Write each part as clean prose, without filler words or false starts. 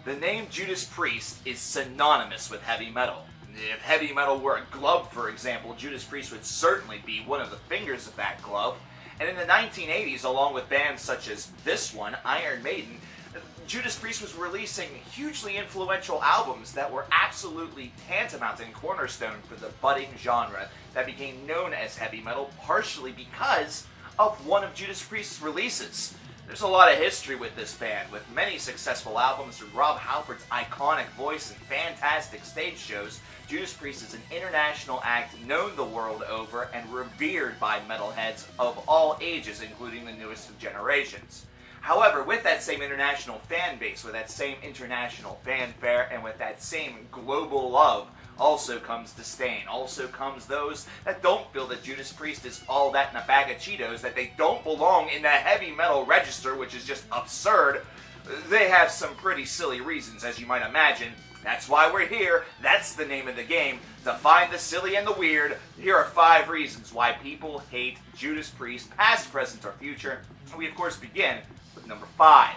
The name Judas Priest is synonymous with heavy metal. If heavy metal were a glove, for example, Judas Priest would certainly be one of the fingers of that glove. And in the 1980s, along with bands such as this one, Iron Maiden, Judas Priest was releasing hugely influential albums that were absolutely tantamount and cornerstone for the budding genre that became known as heavy metal, partially because of one of Judas Priest's releases. There's a lot of history with this band, with many successful albums through Rob Halford's iconic voice and fantastic stage shows. Judas Priest is an international act known the world over and revered by metalheads of all ages, including the newest of generations. However, with that same international fan base, with that same international fanfare, and with that same global love, also comes disdain. Also comes those that don't feel that Judas Priest is all that in a bag of Cheetos, that they don't belong in the heavy metal register, which is just absurd. They have some pretty silly reasons, as you might imagine. That's why we're here. That's the name of the game. To find the silly and the weird, here are 5 reasons why people hate Judas Priest, past, present, or future. And we, of course, begin with number 5.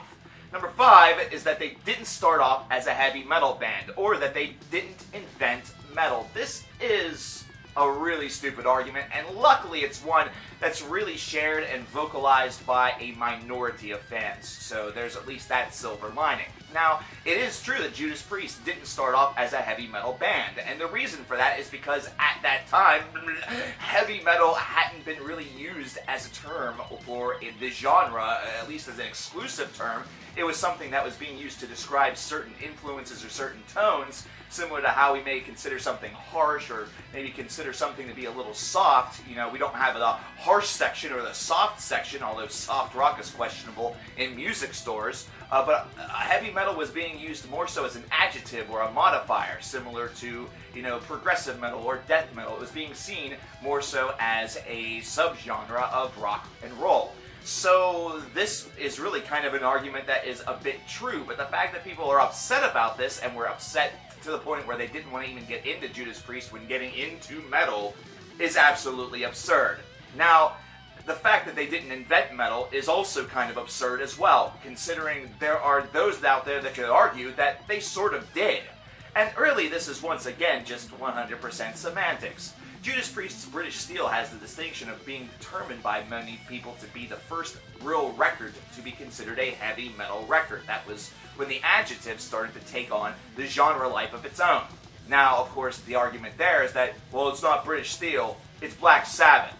Number 5 is that they didn't start off as a heavy metal band, or that they didn't invent metal. This is a really stupid argument, and luckily it's one that's really shared and vocalized by a minority of fans, so there's at least that silver lining. Now, it is true that Judas Priest didn't start off as a heavy metal band, and the reason for that is because at that time, heavy metal hadn't been really used as a term for the genre, at least as an exclusive term. It was something that was being used to describe certain influences or certain tones, similar to how we may consider something harsh or maybe consider something to be a little soft. You know, we don't have the harsh section or the soft section, although soft rock is questionable in music stores. But heavy metal was being used more so as an adjective or a modifier, similar to, you know, progressive metal or death metal. It was being seen more so as a subgenre of rock and roll. So this is really kind of an argument that is a bit true, but the fact that people are upset about this, and were upset to the point where they didn't want to even get into Judas Priest when getting into metal, is absolutely absurd. Now, the fact that they didn't invent metal is also kind of absurd as well, considering there are those out there that could argue that they sort of did. And really, this is once again just 100% semantics. Judas Priest's British Steel has the distinction of being determined by many people to be the first real record to be considered a heavy metal record. That was when the adjective started to take on the genre life of its own. Now, of course, the argument there is that, well, it's not British Steel, it's Black Sabbath.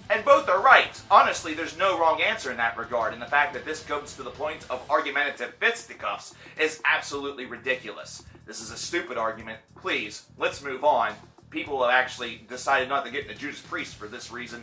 And both are right. Honestly, there's no wrong answer in that regard, and the fact that this comes to the point of argumentative fisticuffs is absolutely ridiculous. This is a stupid argument. Please, let's move on. People have actually decided not to get into Judas Priest for this reason.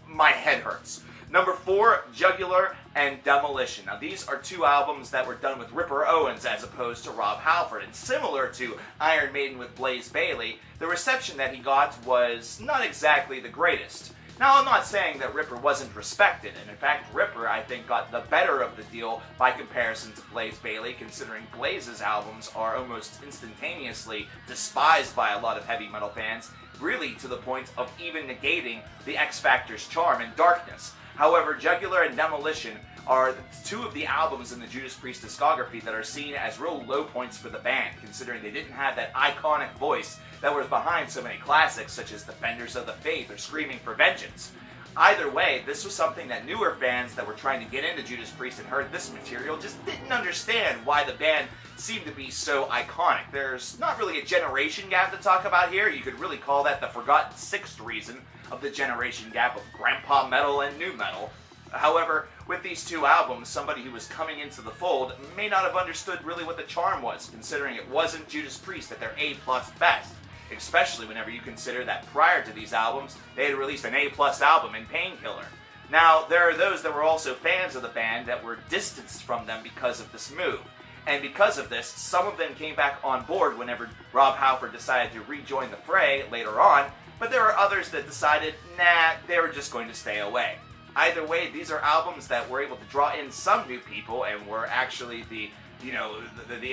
My head hurts. Number 4, Jugular and Demolition. Now, these are 2 albums that were done with Ripper Owens as opposed to Rob Halford. And similar to Iron Maiden with Blaze Bayley, the reception that he got was not exactly the greatest. Now, I'm not saying that Ripper wasn't respected, and in fact, Ripper, I think, got the better of the deal by comparison to Blaze Bayley, considering Blaze's albums are almost instantaneously despised by a lot of heavy metal fans, really to the point of even negating the X Factor's charm and darkness. However, Jugular and Demolition are 2 of the albums in the Judas Priest discography that are seen as real low points for the band, considering they didn't have that iconic voice that was behind so many classics such as Defenders of the Faith or Screaming for Vengeance. Either way, this was something that newer fans that were trying to get into Judas Priest and heard this material just didn't understand why the band seemed to be so iconic. There's not really a generation gap to talk about here. You could really call that the forgotten 6th reason of the generation gap of grandpa metal and new metal. However, with these 2 albums, somebody who was coming into the fold may not have understood really what the charm was, considering it wasn't Judas Priest at their A-plus best. Especially whenever you consider that prior to these albums, they had released an A-plus album in Painkiller. Now, there are those that were also fans of the band that were distanced from them because of this move. And because of this, some of them came back on board whenever Rob Halford decided to rejoin the fray later on, but there are others that decided, nah, they were just going to stay away. Either way, these are albums that were able to draw in some new people and were actually the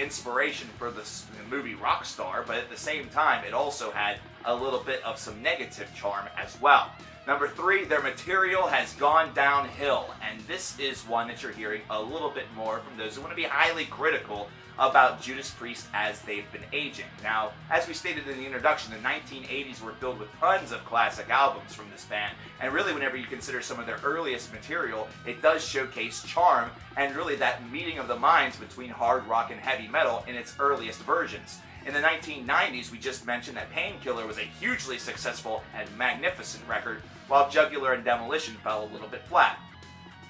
inspiration for the movie Rockstar, but at the same time, it also had a little bit of some negative charm as well. Number 3, their material has gone downhill, and this is one that you're hearing a little bit more from those who want to be highly critical about Judas Priest as they've been aging. Now, as we stated in the introduction, the 1980s were filled with tons of classic albums from this band, and really whenever you consider some of their earliest material, it does showcase charm and really that meeting of the minds between hard rock and heavy metal in its earliest versions. In the 1990s, we just mentioned that Painkiller was a hugely successful and magnificent record, while Jugular and Demolition fell a little bit flat.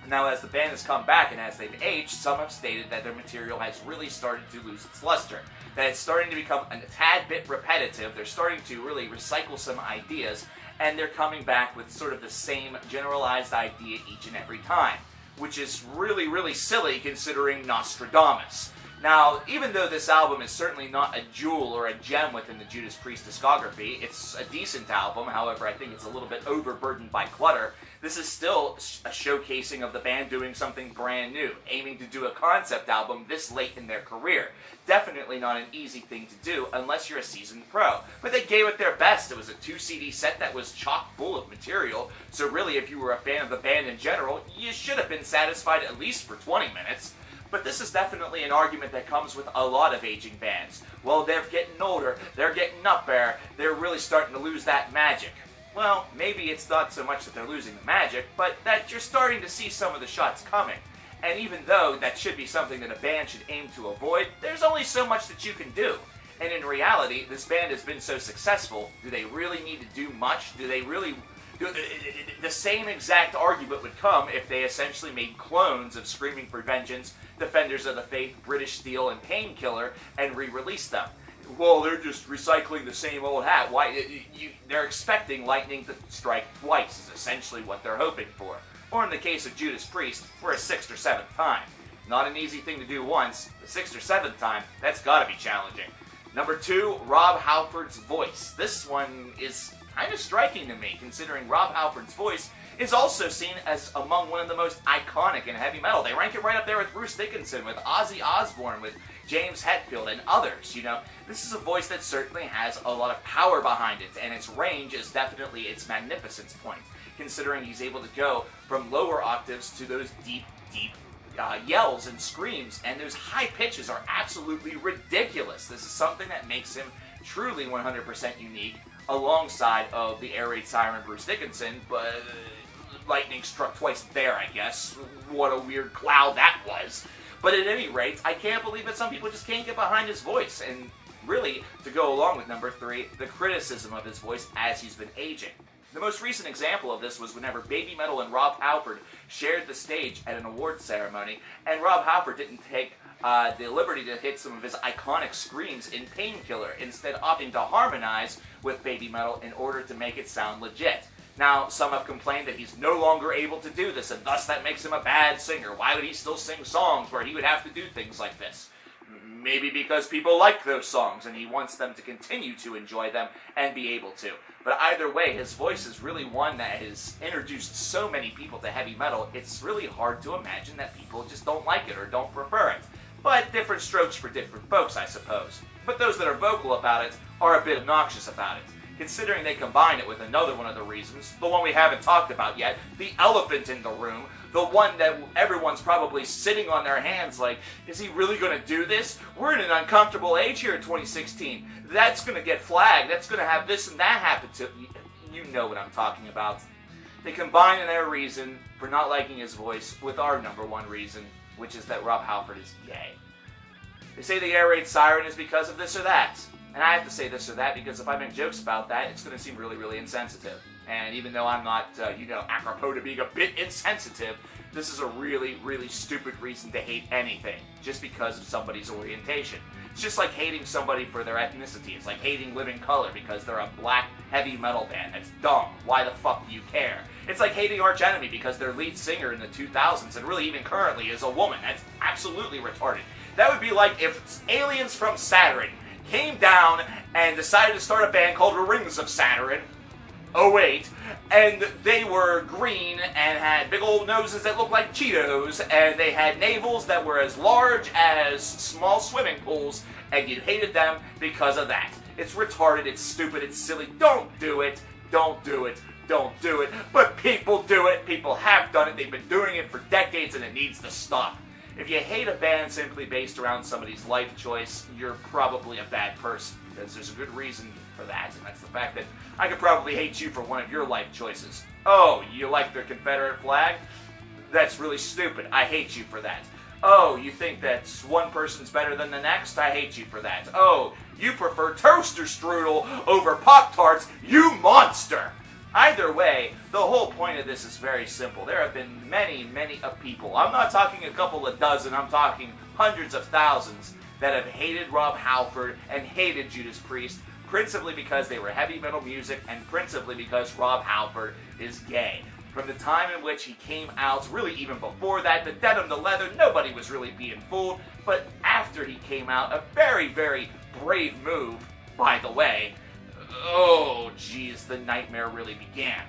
Now, as the band has come back and as they've aged, some have stated that their material has really started to lose its luster, that it's starting to become a tad bit repetitive, they're starting to really recycle some ideas, and they're coming back with sort of the same generalized idea each and every time, which is really, really silly considering Nostradamus. Now, even though this album is certainly not a jewel or a gem within the Judas Priest discography, it's a decent album. However, I think it's a little bit overburdened by clutter. This is still a showcasing of the band doing something brand new, aiming to do a concept album this late in their career. Definitely not an easy thing to do unless you're a seasoned pro. But they gave it their best. It was a 2-CD set that was chock full of material, so really if you were a fan of the band in general, you should have been satisfied at least for 20 minutes. But this is definitely an argument that comes with a lot of aging bands. Well, they're getting older, they're getting up there, they're really starting to lose that magic. Well, maybe it's not so much that they're losing the magic, but that you're starting to see some of the shots coming. And even though that should be something that a band should aim to avoid, there's only so much that you can do. And in reality, this band has been so successful, do they really need to do much? Do they really... The same exact argument would come if they essentially made clones of Screaming for Vengeance, Defenders of the Faith, British Steel, and Painkiller, and re-released them. Well, they're just recycling the same old hat. They're expecting lightning to strike twice, is essentially what they're hoping for. Or in the case of Judas Priest, for a 6th or 7th time. Not an easy thing to do once. The 6th or 7th time, that's gotta be challenging. Number 2, Rob Halford's voice. This one is kind of striking to me, considering Rob Halford's voice is also seen as among one of the most iconic in heavy metal. They rank it right up there with Bruce Dickinson, with Ozzy Osbourne, with James Hetfield, and others, you know. This is a voice that certainly has a lot of power behind it, and its range is definitely its magnificence point, considering he's able to go from lower octaves to those deep yells and screams, and those high pitches are absolutely ridiculous. This is something that makes him truly 100% unique, alongside of the air raid siren Bruce Dickinson, but lightning struck twice there, I guess. What a weird cloud that was. But at any rate, I can't believe that some people just can't get behind his voice, and really, to go along with number 3, the criticism of his voice as he's been aging. The most recent example of this was whenever Baby Metal and Rob Halford shared the stage at an awards ceremony, and Rob Halford didn't take the liberty to hit some of his iconic screams in Painkiller, instead opting to harmonize with Baby Metal in order to make it sound legit. Now, some have complained that he's no longer able to do this, and thus that makes him a bad singer. Why would he still sing songs where he would have to do things like this? Maybe because people like those songs, and he wants them to continue to enjoy them and be able to. But either way, his voice is really one that has introduced so many people to heavy metal, it's really hard to imagine that people just don't like it or don't prefer it. But different strokes for different folks, I suppose. But those that are vocal about it are a bit obnoxious about it, considering they combine it with another one of the reasons, the one we haven't talked about yet, the elephant in the room, the one that everyone's probably sitting on their hands like, is he really going to do this? We're in an uncomfortable age here in 2016. That's going to get flagged. That's going to have this and that happen to... You know what I'm talking about. They combine their reason for not liking his voice with our number one reason, which is that Rob Halford is gay. They say the air raid siren is because of this or that. And I have to say this or that because if I make jokes about that, it's going to seem really, really insensitive. And even though I'm not, apropos to being a bit insensitive, this is a really, really stupid reason to hate anything, just because of somebody's orientation. It's just like hating somebody for their ethnicity. It's like hating Living Colour because they're a black heavy metal band. That's dumb. Why the fuck do you care? It's like hating Arch Enemy because their lead singer in the 2000s, and really even currently, is a woman. That's absolutely retarded. That would be like if aliens from Saturn came down and decided to start a band called the Rings of Saturn. oh wait, and they were green and had big old noses that looked like Cheetos, and they had navels that were as large as small swimming pools, and you hated them because of that. It's retarded, it's stupid, it's silly. Don't do it. Don't do it. Don't do it. But people do it. People have done it. They've been doing it for decades, and it needs to stop. If you hate a band simply based around somebody's life choice, you're probably a bad person, because there's a good reason for that, and that's the fact that I could probably hate you for one of your life choices. Oh, you like the Confederate flag? That's really stupid. I hate you for that. Oh, you think that one person's better than the next? I hate you for that. Oh, you prefer toaster strudel over Pop-Tarts? You monster! Either way, the whole point of this is very simple. There have been many, many people, I'm not talking a couple of dozen, I'm talking hundreds of thousands, that have hated Rob Halford and hated Judas Priest, principally because they were heavy metal music and principally because Rob Halford is gay. From the time in which he came out, really even before that, the denim, the leather, nobody was really being fooled. But after he came out, a very, very brave move, by the way. Oh, geez, the nightmare really began.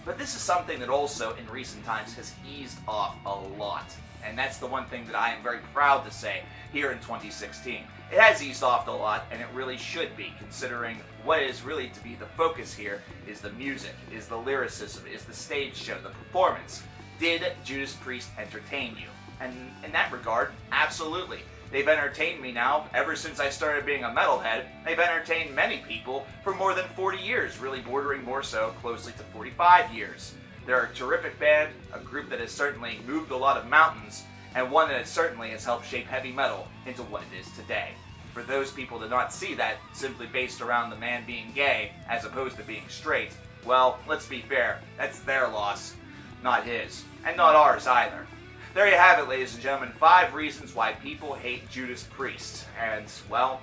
But this is something that also, in recent times, has eased off a lot. And that's the one thing that I am very proud to say here in 2016. It has eased off a lot, and it really should be, considering what is really to be the focus here is the music, is the lyricism, is the stage show, the performance. Did Judas Priest entertain you? And in that regard, absolutely. They've entertained me now ever since I started being a metalhead. They've entertained many people for more than 40 years, really bordering more so closely to 45 years. They're a terrific band, a group that has certainly moved a lot of mountains, and one that certainly has helped shape heavy metal into what it is today. For those people to not see that simply based around the man being gay as opposed to being straight, well, let's be fair, that's their loss, not his, and not ours either. There you have it, ladies and gentlemen, 5 reasons why people hate Judas Priest. And, well,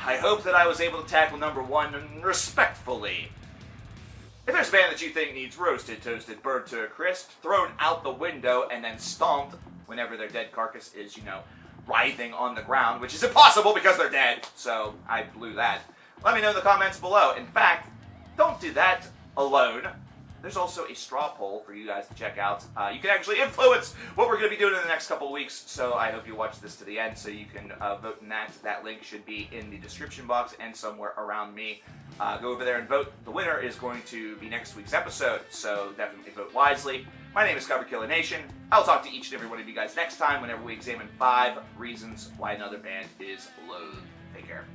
I hope that I was able to tackle number 1 respectfully. If there's a band that you think needs roasted, toasted, burnt to a crisp, thrown out the window, and then stomped whenever their dead carcass is, writhing on the ground, which is impossible because they're dead, so I blew that. Let me know in the comments below. In fact, don't do that alone. There's also a straw poll for you guys to check out. You can actually influence what we're going to be doing in the next couple of weeks, so I hope you watch this to the end so you can vote in that. That link should be in the description box and somewhere around me. Go over there and vote. The winner is going to be next week's episode, so definitely vote wisely. My name is coverkillernation. I'll talk to each and every one of you guys next time whenever we examine 5 reasons why another band is loathed. Take care.